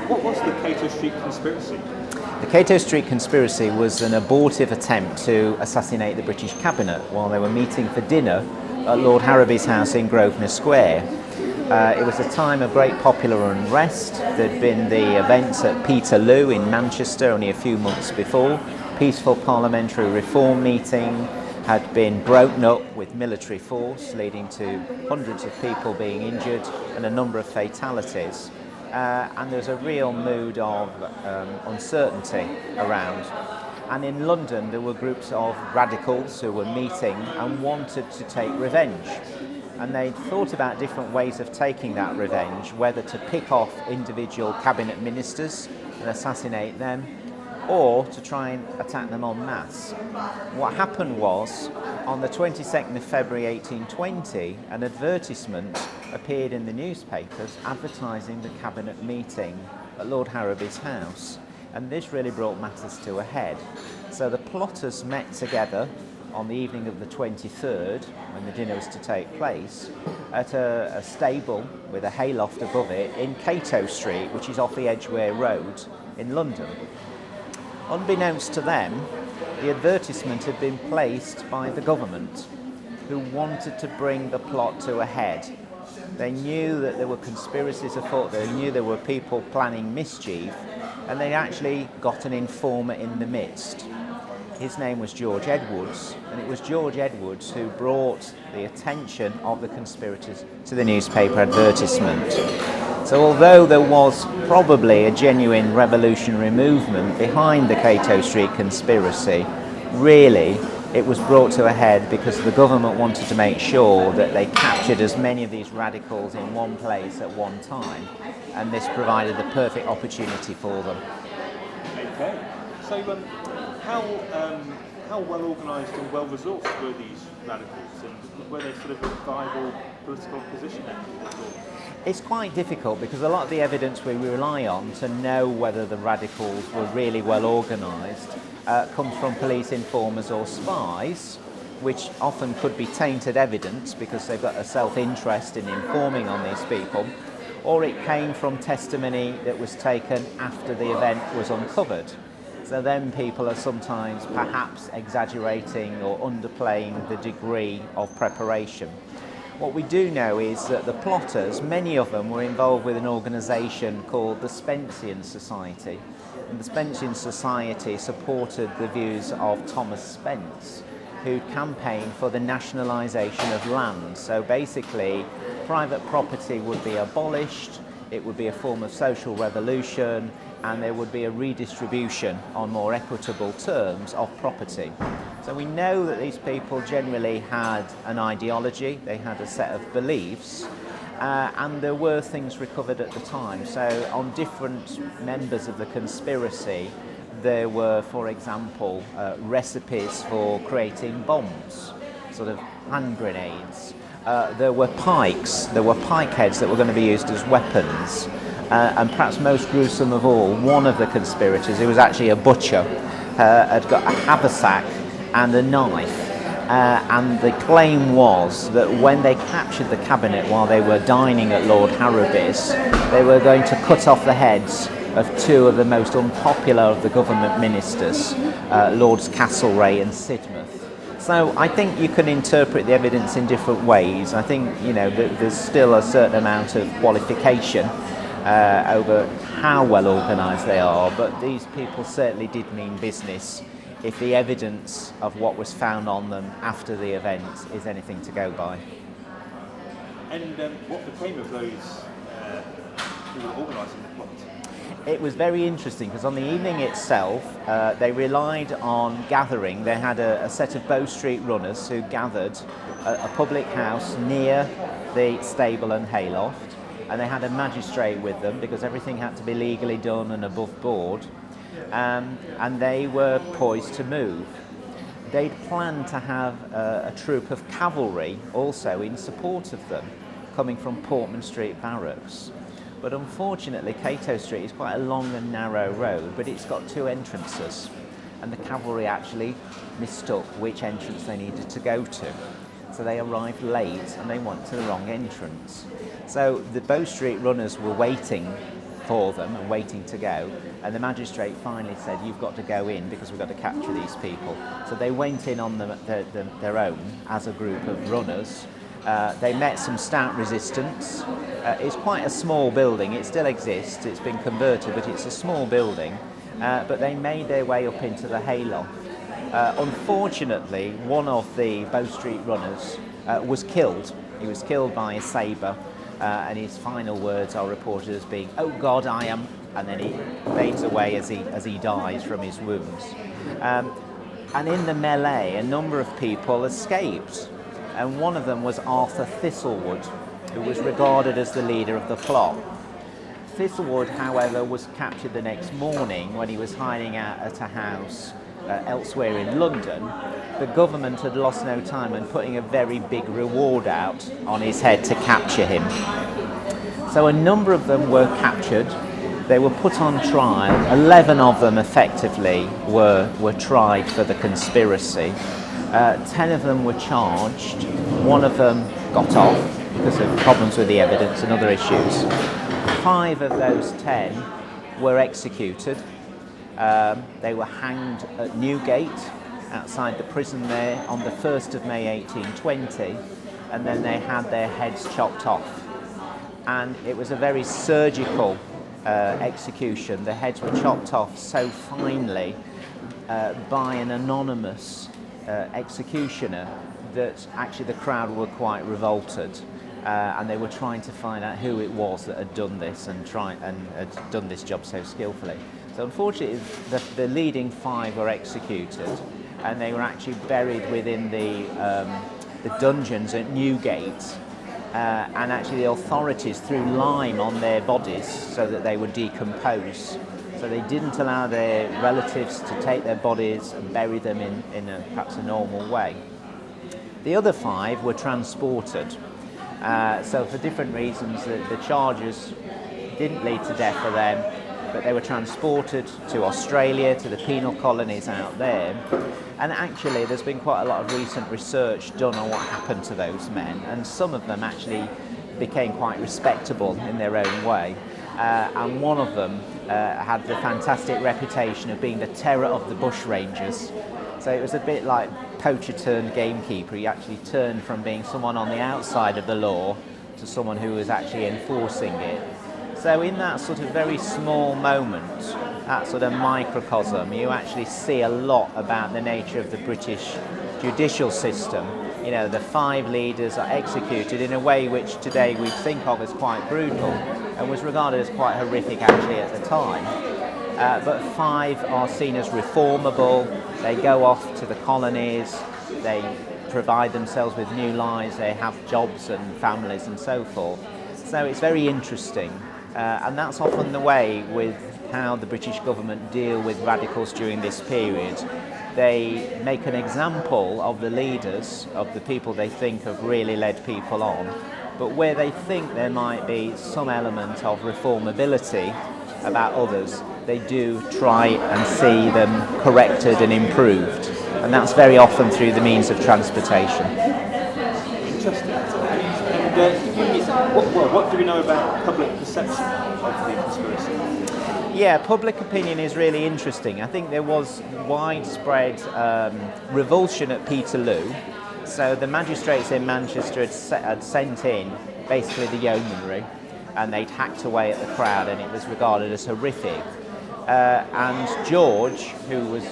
what was the Cato Street Conspiracy? The Cato Street Conspiracy was an abortive attempt to assassinate the British cabinet while they were meeting for dinner at Lord Harrowby's house in Grosvenor Square. It was a time of great popular unrest. There'd been the events at Peterloo in Manchester only a few months before. Peaceful parliamentary reform meeting had been broken up with military force, leading to hundreds of people being injured and a number of fatalities. And there was a real mood of uncertainty around. And in London there were groups of radicals who were meeting and wanted to take revenge. And they thought about different ways of taking that revenge, whether to pick off individual cabinet ministers and assassinate them, or to try and attack them en masse. What happened was, on the 22nd of February 1820, an advertisement appeared in the newspapers advertising the cabinet meeting at Lord Harrowby's house, and this really brought matters to a head. So the plotters met together on the evening of the 23rd, when the dinner was to take place, at a stable with a hayloft above it in Cato Street, which is off the Edgware Road in London. Unbeknownst to them, the advertisement had been placed by the government, who wanted to bring the plot to a head. They knew that there were conspiracies afoot, they knew there were people planning mischief, and they actually got an informer in the midst. His name was George Edwards, and it was George Edwards who brought the attention of the conspirators to the newspaper advertisement. So although there was probably a genuine revolutionary movement behind the Cato Street Conspiracy, really it was brought to a head because the government wanted to make sure that they captured as many of these radicals in one place at one time, and this provided the perfect opportunity for them. Okay, so how well organised and well resourced were these radicals, and were they sort of a viable political position? It's quite difficult because a lot of the evidence we rely on to know whether the radicals were really well organised comes from police informers or spies, which often could be tainted evidence because they've got a self-interest in informing on these people, or it came from testimony that was taken after the event was uncovered. So then people are sometimes perhaps exaggerating or underplaying the degree of preparation. What we do know is that the plotters, many of them were involved with an organisation called the Spencean Society. And the Spencean Society supported the views of Thomas Spence, who campaigned for the nationalisation of land. So basically, private property would be abolished, it would be a form of social revolution, and there would be a redistribution on more equitable terms of property. So we know that these people generally had an ideology, they had a set of beliefs, and there were things recovered at the time. So on different members of the conspiracy, there were, for example, recipes for creating bombs, sort of hand grenades. There were pikes, there were pike heads that were going to be used as weapons. And perhaps most gruesome of all, one of the conspirators, who was actually a butcher, had got a haversack and a knife. And the claim was that when they captured the cabinet while they were dining at Lord Harrowby's, they were going to cut off the heads of two of the most unpopular of the government ministers, Lords Castlereagh and Sidmouth. So I think you can interpret the evidence in different ways. I think, there's still a certain amount of qualification over how well organised they are, but these people certainly did mean business if the evidence of what was found on them after the event is anything to go by. And what became of those who were organising the plot? It was very interesting because on the evening itself they relied on gathering. They had a set of Bow Street runners who gathered at a public house near the stable and hayloft, and they had a magistrate with them because everything had to be legally done and above board, and they were poised to move. They'd planned to have a troop of cavalry also in support of them, coming from Portman Street Barracks. But unfortunately, Cato Street is quite a long and narrow road, but it's got two entrances, and the cavalry actually mistook which entrance they needed to go to. So they arrived late and they went to the wrong entrance. So the Bow Street runners were waiting for them and waiting to go. And the magistrate finally said, "You've got to go in because we've got to capture these people." So they went in on their own as a group of runners. They met some stout resistance. It's quite a small building. It still exists. It's been converted, but it's a small building. But they made their way up into the hayloft. Unfortunately, one of the Bow Street runners was killed. He was killed by a sabre, and his final words are reported as being, "Oh God, I am," and then he fades away as he dies from his wounds. And in the melee, a number of people escaped, and one of them was Arthur Thistlewood, who was regarded as the leader of the plot. Thistlewood, however, was captured the next morning when he was hiding out at a house elsewhere in London. The government had lost no time in putting a very big reward out on his head to capture him. So a number of them were captured. They were put on trial. 11 of them effectively were tried for the conspiracy. 10 of them were charged. One of them got off because of problems with the evidence and other issues. 5 of those 10 were executed. They were hanged at Newgate, outside the prison there, on the 1st of May 1820, and then they had their heads chopped off. And it was a very surgical execution. The heads were chopped off so finely by an anonymous executioner that actually the crowd were quite revolted. And they were trying to find out who it was that had done this and had done this job so skillfully. So unfortunately, the leading 5 were executed, and they were actually buried within the dungeons at Newgate. And actually, the authorities threw lime on their bodies so that they would decompose. So they didn't allow their relatives to take their bodies and bury them in perhaps a normal way. The other 5 were transported. So for different reasons, the charges didn't lead to death for them, but they were transported to Australia, to the penal colonies out there. And actually, there's been quite a lot of recent research done on what happened to those men, and some of them actually became quite respectable in their own way. And one of them had the fantastic reputation of being the terror of the bushrangers. So it was a bit like poacher turned gamekeeper. He actually turned from being someone on the outside of the law to someone who was actually enforcing it. So in that sort of very small moment, that sort of microcosm, you actually see a lot about the nature of the British judicial system. You know, the 5 leaders are executed in a way which today we think of as quite brutal and was regarded as quite horrific actually at the time. But 5 are seen as reformable. They go off to the colonies, they provide themselves with new lives, they have jobs and families and so forth. So it's very interesting. And that's often the way with how the British government deal with radicals during this period. They make an example of the leaders, of the people they think have really led people on, but where they think there might be some element of reformability about others, they do try and see them corrected and improved. And that's very often through the means of transportation. Interesting. And what do we know about public perception of the conspiracy? Yeah, public opinion is really interesting. I think there was widespread revulsion at Peterloo. So the magistrates in Manchester had sent in basically the yeomanry, and they'd hacked away at the crowd, and it was regarded as horrific. And George, who was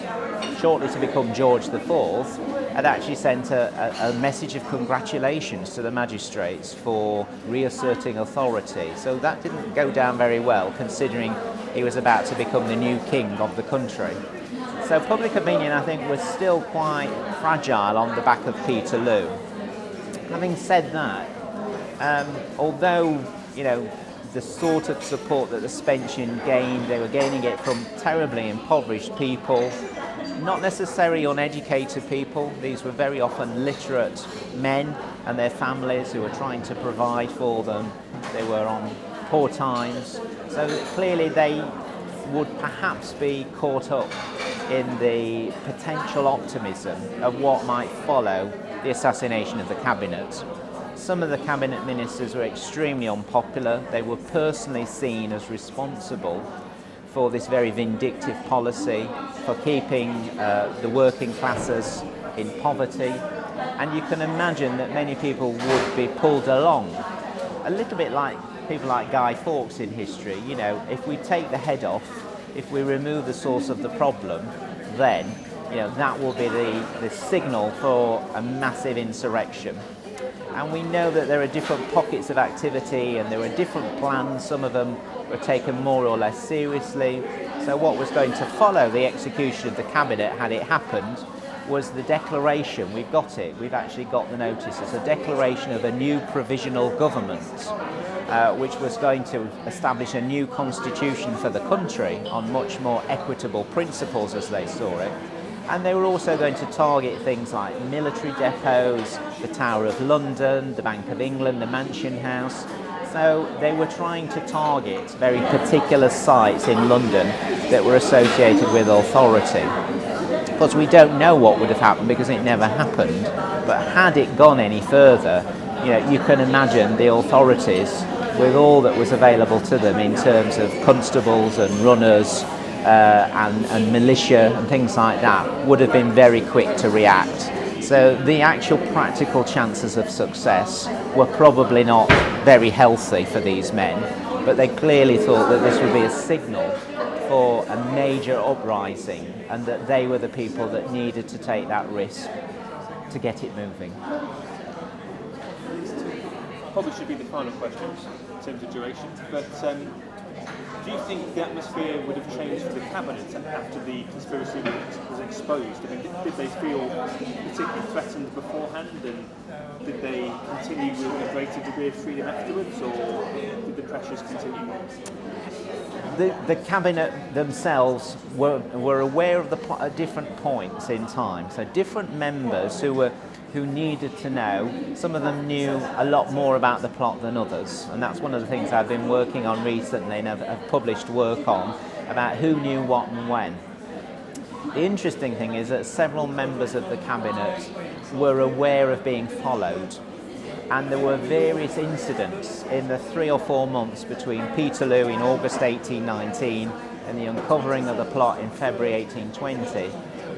shortly to become George IV, had actually sent a message of congratulations to the magistrates for reasserting authority. So that didn't go down very well, considering he was about to become the new king of the country. So public opinion, I think, was still quite fragile on the back of Peterloo. Having said that, although, you know, the sort of support that the Spencean gained, they were gaining it from terribly impoverished people, not necessarily uneducated people. These were very often literate men and their families who were trying to provide for them. They were on poor times. So clearly they would perhaps be caught up in the potential optimism of what might follow the assassination of the cabinet. Some of the cabinet ministers were extremely unpopular. They were personally seen as responsible for this very vindictive policy, for keeping the working classes in poverty. And you can imagine that many people would be pulled along, a little bit like people like Guy Fawkes in history. You know, if we take the head off, if we remove the source of the problem, then that will be the signal for a massive insurrection. And we know that there are different pockets of activity and there are different plans. Some of them were taken more or less seriously. So what was going to follow the execution of the cabinet, had it happened, was the declaration. We've got it. We've actually got the notice. It's a declaration of a new provisional government, which was going to establish a new constitution for the country on much more equitable principles as they saw it. And they were also going to target things like military depots, the Tower of London, the Bank of England, the Mansion House. So they were trying to target very particular sites in London that were associated with authority. Of course, we don't know what would have happened because it never happened. But had it gone any further, you can imagine the authorities, with all that was available to them in terms of constables and runners, and militia and things like that, would have been very quick to react. So the actual practical chances of success were probably not very healthy for these men, but they clearly thought that this would be a signal for a major uprising and that they were the people that needed to take that risk to get it moving. Probably should be the final questions in terms of duration, but do you think the atmosphere would have changed for the cabinet after the conspiracy was exposed? I mean, did they feel particularly threatened beforehand, and did they continue with a greater degree of freedom afterwards, or did the pressures continue? The cabinet themselves were aware of the plot at different points in time. So different members who needed to know. Some of them knew a lot more about the plot than others, and that's one of the things I've been working on recently and have published work on, about who knew what and when. The interesting thing is that several members of the cabinet were aware of being followed, and there were various incidents in the 3 or 4 months between Peterloo in August 1819 and the uncovering of the plot in February 1820,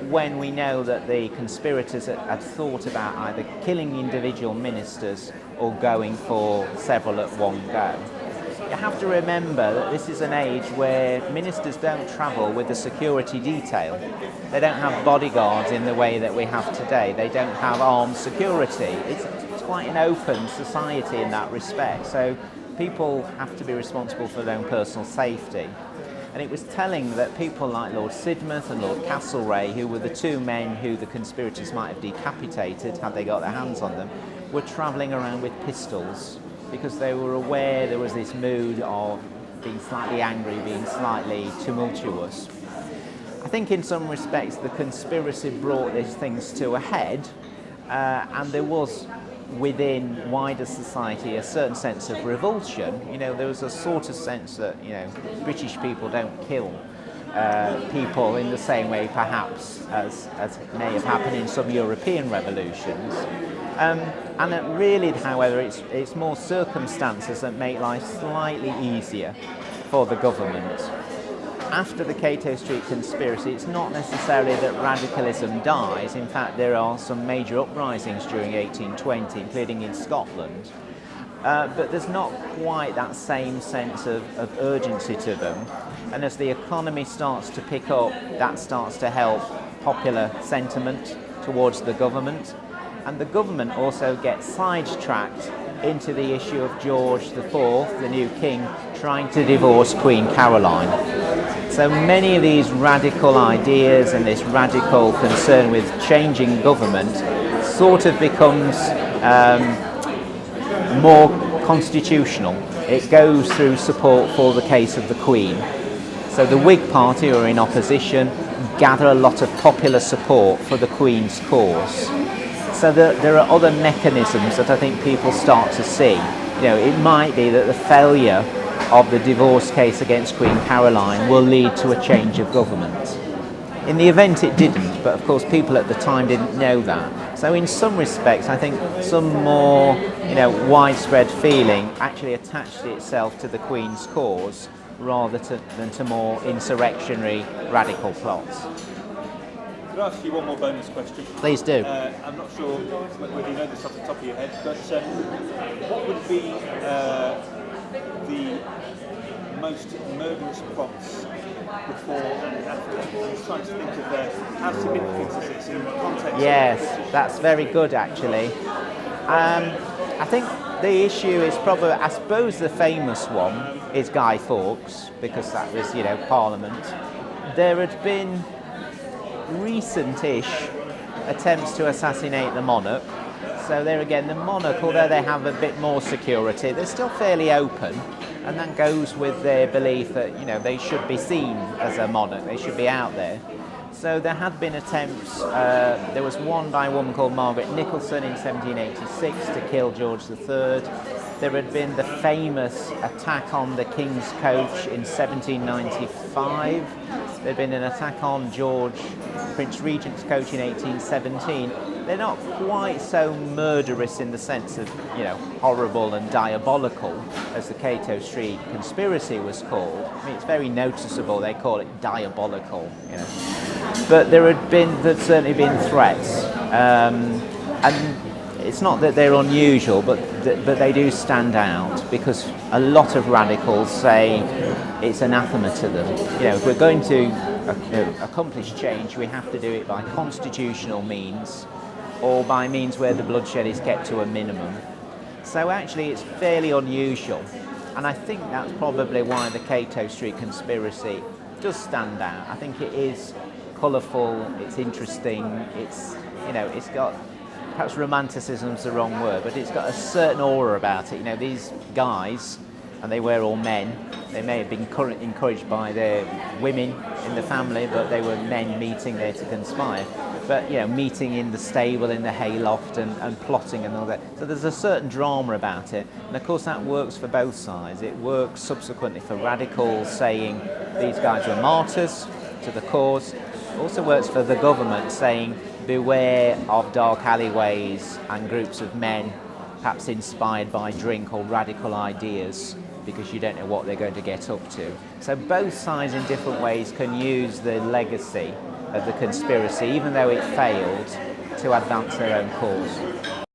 when we know that the conspirators had thought about either killing individual ministers or going for several at one go. You have to remember that this is an age where ministers don't travel with a security detail. They don't have bodyguards in the way that we have today. They don't have armed security. It's quite an open society in that respect. So people have to be responsible for their own personal safety. And it was telling that people like Lord Sidmouth and Lord Castlereagh, who were the two men who the conspirators might have decapitated had they got their hands on them, were travelling around with pistols because they were aware there was this mood of being slightly angry, being slightly tumultuous. I think in some respects the conspiracy brought these things to a head, and there was within wider society a certain sense of revulsion. There was a sort of sense that British people don't kill people in the same way perhaps as may have happened in some European revolutions, and it really, however, it's more circumstances that make life slightly easier for the government. After the Cato Street Conspiracy, it's not necessarily that radicalism dies. In fact, there are some major uprisings during 1820, including in Scotland. But there's not quite that same sense of urgency to them. And as the economy starts to pick up, that starts to help popular sentiment towards the government. And the government also gets sidetracked into the issue of George IV, the new king, trying to divorce Queen Caroline. So many of these radical ideas and this radical concern with changing government sort of becomes more constitutional. It goes through support for the case of the Queen. So the Whig Party, who are in opposition, gather a lot of popular support for the Queen's cause. So there are other mechanisms that I think people start to see. It might be that the failure of the divorce case against Queen Caroline will lead to a change of government. In the event it didn't, but of course people at the time didn't know that. So in some respects I think some more widespread feeling actually attached itself to the Queen's cause rather than to more insurrectionary radical plots. Could I ask you one more bonus question? Please do. I'm not sure whether you know this off the top of your head, but what would be the most murderous plots before and after? I'm just trying to think of how significant is this in the context. Yes, that's very good actually. I think the issue is probably, I suppose the famous one is Guy Fawkes, because that was, Parliament. There had been recent-ish attempts to assassinate the monarch. So there again, the monarch, although they have a bit more security, they're still fairly open, and that goes with their belief that they should be seen as a monarch, they should be out there. So there had been attempts. There was one by a woman called Margaret Nicholson in 1786 to kill George III. There had been the famous attack on the King's Coach in 1795. There had been an attack on Prince Regent's coach in 1817. They're not quite so murderous in the sense of, horrible and diabolical as the Cato Street Conspiracy was called. I mean, it's very noticeable. They call it diabolical, But there'd certainly been threats, and it's not that they're unusual, but they do stand out because a lot of radicals say it's anathema to them. If we're going to accomplish change, we have to do it by constitutional means or by means where the bloodshed is kept to a minimum. So actually it's fairly unusual, and I think that's probably why the Cato Street Conspiracy does stand out. I think it is colourful, it's interesting, it's got, perhaps romanticism's the wrong word, but it's got a certain aura about it. These guys, and they were all men, they may have been encouraged by their women in the family, but they were men meeting there to conspire. But, meeting in the stable, in the hayloft, and plotting and all that. So there's a certain drama about it. And of course that works for both sides. It works subsequently for radicals saying these guys were martyrs to the cause. It also works for the government saying beware of dark alleyways and groups of men perhaps inspired by drink or radical ideas, because you don't know what they're going to get up to. So both sides in different ways can use the legacy of the conspiracy, even though it failed, to advance their own cause.